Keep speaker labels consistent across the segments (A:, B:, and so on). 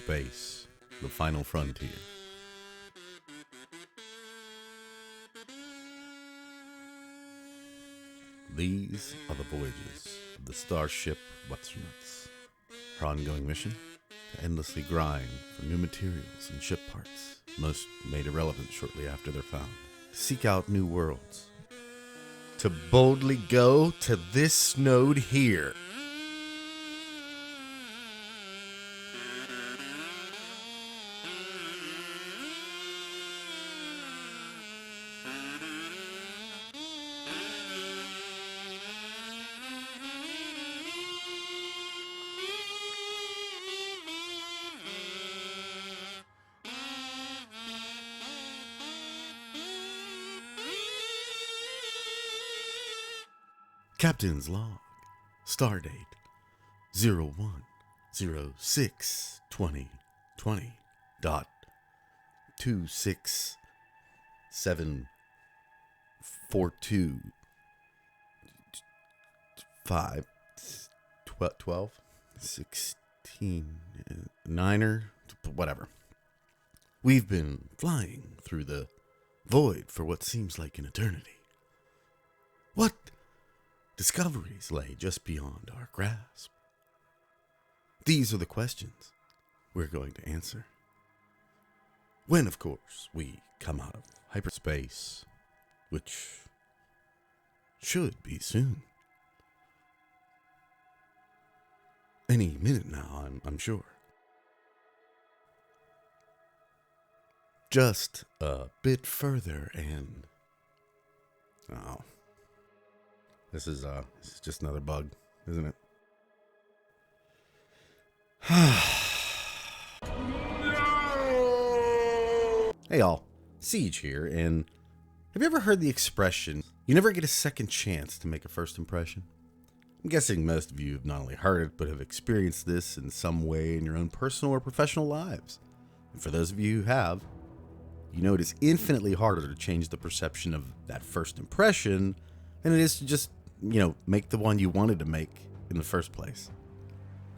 A: hyperspace, the final frontier. These are the voyages of the starship What's-Her-Nuts. Her ongoing mission? To endlessly grind for new materials and ship parts, most made irrelevant shortly after they're found. To seek out new worlds. To boldly go to this node here. Captain's log. Stardate 010624251216 whatever. We've been flying through the void for what seems like an eternity. What discoveries lay just beyond our grasp? These are the questions we're going to answer. When, of course, we come out of hyperspace, which should be soon. Any minute now, I'm sure. Just a bit further and... Oh. This is just another bug, isn't it? Hey y'all, Siege here, and have you ever heard the expression, you never get a second chance to make a first impression? I'm guessing most of you have not only heard it, but have experienced this in some way in your own personal or professional lives. And for those of you who have, you know it is infinitely harder to change the perception of that first impression than it is to just make the one you wanted to make in the first place.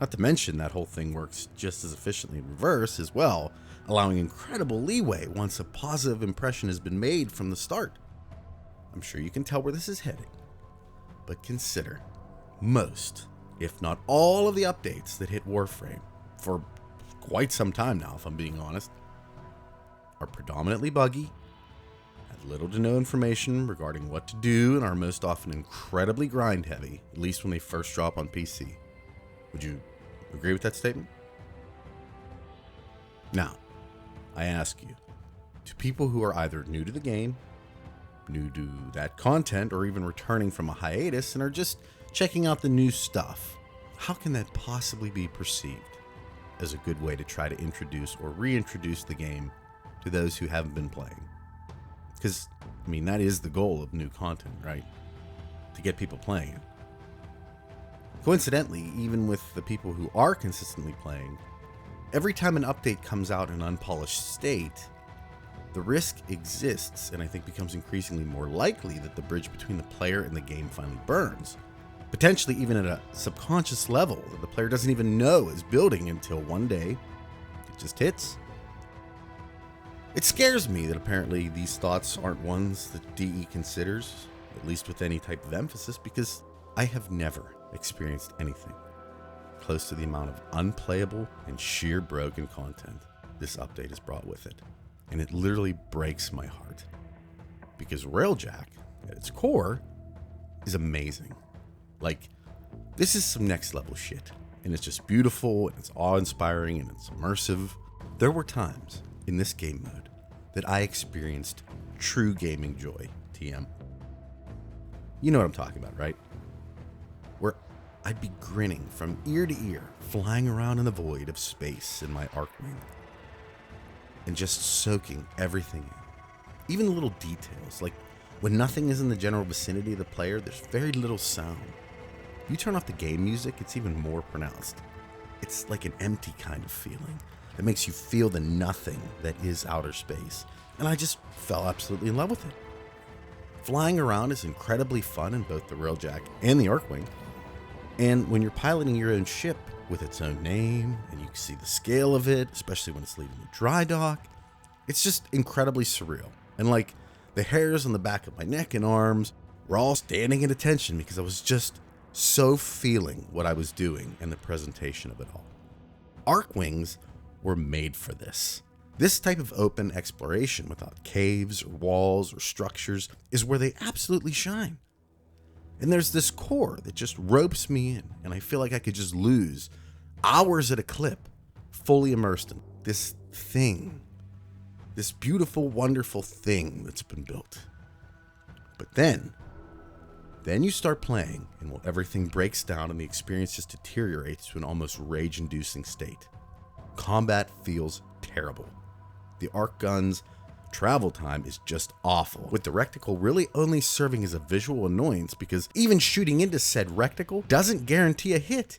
A: Not to mention that whole thing works just as efficiently in reverse as well, allowing incredible leeway once a positive impression has been made from the start. I'm sure you can tell where this is heading, but consider most, if not all of the updates that hit Warframe for quite some time now, if I'm being honest, are predominantly buggy, little to no information regarding what to do, and are most often incredibly grind heavy, at least when they first drop on PC. Would you agree with that statement? Now, I ask you, to people who are either new to the game, new to that content, or even returning from a hiatus and are just checking out the new stuff, how can that possibly be perceived as a good way to try to introduce or reintroduce the game to those who haven't been playing? Because, that is the goal of new content, right? To get people playing it. Coincidentally, even with the people who are consistently playing, every time an update comes out in unpolished state, the risk exists, and I think becomes increasingly more likely, that the bridge between the player and the game finally burns. Potentially even at a subconscious level that the player doesn't even know is building until one day it just hits. It scares me that apparently these thoughts aren't ones that DE considers, at least with any type of emphasis, because I have never experienced anything close to the amount of unplayable and sheer broken content this update has brought with it. And it literally breaks my heart, because Railjack, at its core, is amazing. Like, this is some next level shit, and it's just beautiful, and it's awe-inspiring, and it's immersive. There were times in this game mode that I experienced true gaming joy, TM. You know what I'm talking about, right? Where I'd be grinning from ear to ear, flying around in the void of space in my Archwing, and just soaking everything in. Even the little details, like when nothing is in the general vicinity of the player, there's very little sound. You turn off the game music, it's even more pronounced. It's like an empty kind of feeling that makes you feel the nothing that is outer space. And I just fell absolutely in love with it. Flying around is incredibly fun in both the Railjack and the Archwing. And when you're piloting your own ship, with its own name, and you can see the scale of it, especially when it's leaving the dry dock. It's just incredibly surreal. And like the hairs on the back of my neck and arms were all standing at attention because I was just so feeling what I was doing and the presentation of it all. Arcwings were made for this. This type of open exploration without caves or walls or structures is where they absolutely shine. And there's this core that just ropes me in, and I feel like I could just lose hours at a clip, fully immersed in this thing, this beautiful, wonderful thing that's been built. But then you start playing, and everything breaks down and the experience just deteriorates to an almost rage-inducing state. Combat feels terrible. The arc gun's travel time is just awful, with the reticle really only serving as a visual annoyance because even shooting into said reticle doesn't guarantee a hit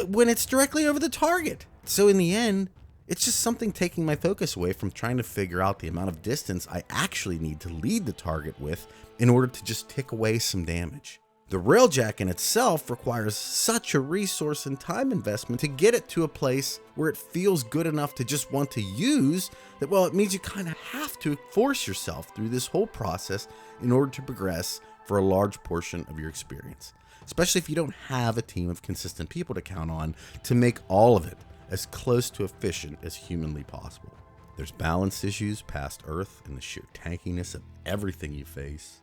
A: when it's directly over the target. So in the end, it's just something taking my focus away from trying to figure out the amount of distance I actually need to lead the target with in order to just tick away some damage. The Railjack in itself requires such a resource and time investment to get it to a place where it feels good enough to just want to use that, well, it means you kind of have to force yourself through this whole process in order to progress for a large portion of your experience, especially if you don't have a team of consistent people to count on to make all of it as close to efficient as humanly possible. There's balance issues past Earth and the sheer tankiness of everything you face.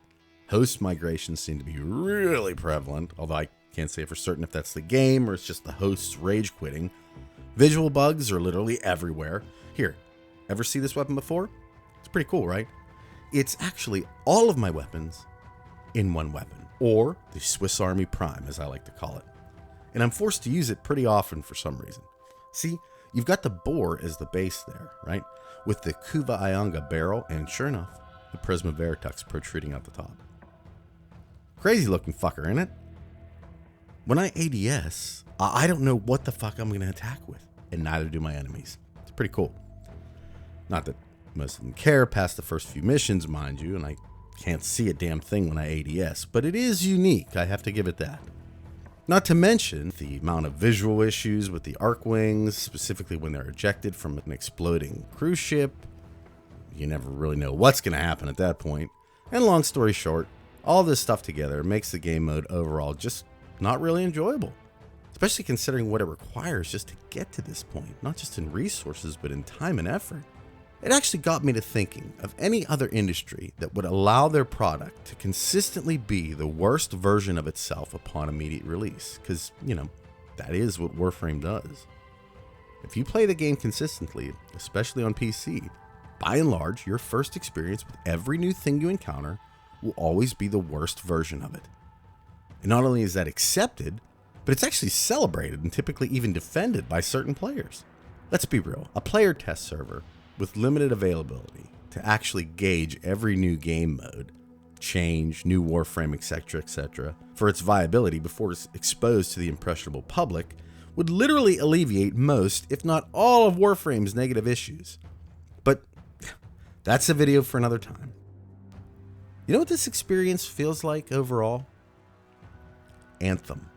A: Host migrations seem to be really prevalent, although I can't say for certain if that's the game or it's just the hosts rage quitting. Visual bugs are literally everywhere. Here, ever see this weapon before? It's pretty cool, right? It's actually all of my weapons in one weapon, or the Swiss Army Prime, as I like to call it. And I'm forced to use it pretty often for some reason. See, you've got the bore as the base there, right? With the Kuva Ianga barrel, and sure enough, the Prisma Veritux protruding out the top. Crazy looking fucker, isn't it? When I ADS, I don't know what the fuck I'm going to attack with, and neither do my enemies. It's pretty cool. Not that most of them care past the first few missions, mind you, and I can't see a damn thing when I ADS, but it is unique, I have to give it that. Not to mention the amount of visual issues with the Arcwings, specifically when they're ejected from an exploding cruise ship. You never really know what's going to happen at that point. And long story short, all this stuff together makes the game mode overall just not really enjoyable, especially considering what it requires just to get to this point, not just in resources, but in time and effort. It actually got me to thinking of any other industry that would allow their product to consistently be the worst version of itself upon immediate release, because, that is what Warframe does. If you play the game consistently, especially on PC, by and large, your first experience with every new thing you encounter will always be the worst version of it. And not only is that accepted, but it's actually celebrated and typically even defended by certain players. Let's be real, a player test server with limited availability to actually gauge every new game mode, change, new Warframe, etc., for its viability before it's exposed to the impressionable public would literally alleviate most, if not all, of Warframe's negative issues. But that's a video for another time. You know what this experience feels like overall? Anthem.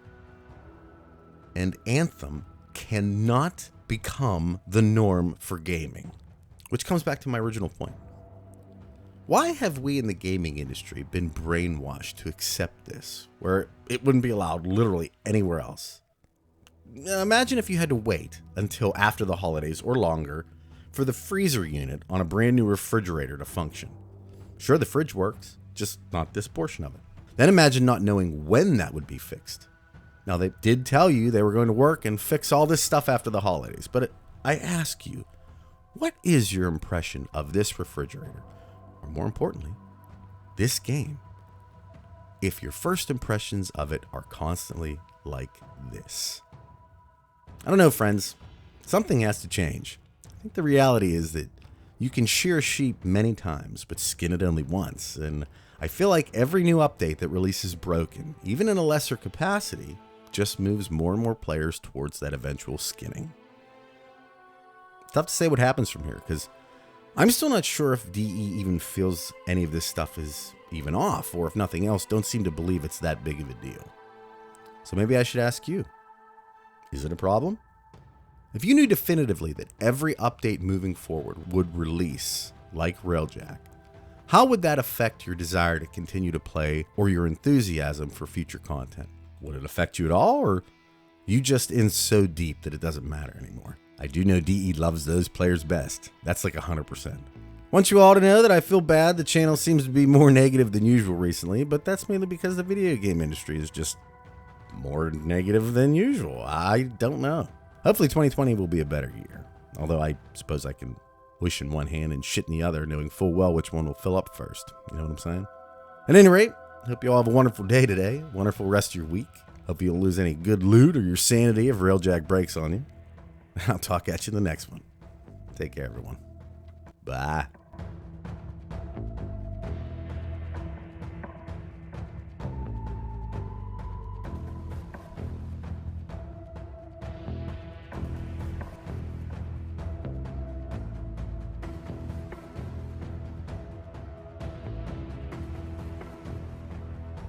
A: And Anthem cannot become the norm for gaming, which comes back to my original point. Why have we in the gaming industry been brainwashed to accept this, where it wouldn't be allowed literally anywhere else? Imagine if you had to wait until after the holidays or longer for the freezer unit on a brand new refrigerator to function. Sure, the fridge works, just not this portion of it. Then imagine not knowing when that would be fixed. Now, they did tell you they were going to work and fix all this stuff after the holidays, but I ask you, what is your impression of this refrigerator? Or more importantly, this game, if your first impressions of it are constantly like this? I don't know, friends. Something has to change. I think the reality is that you can shear a sheep many times, but skin it only once. And I feel like every new update that releases broken, even in a lesser capacity, just moves more and more players towards that eventual skinning. Tough to say what happens from here, because I'm still not sure if DE even feels any of this stuff is even off, or if nothing else, don't seem to believe it's that big of a deal. So maybe I should ask you, is it a problem? If you knew definitively that every update moving forward would release like Railjack, how would that affect your desire to continue to play or your enthusiasm for future content? Would it affect you at all, or you just in so deep that it doesn't matter anymore? I do know DE loves those players best. That's like 100%. Want you all to know that I feel bad the channel seems to be more negative than usual recently, but that's mainly because the video game industry is just more negative than usual. I don't know. Hopefully 2020 will be a better year. Although I suppose I can wish in one hand and shit in the other, knowing full well which one will fill up first. You know what I'm saying? At any rate, hope you all have a wonderful day today. Wonderful rest of your week. Hope you don't lose any good loot or your sanity if Railjack breaks on you. I'll talk at you in the next one. Take care, everyone. Bye.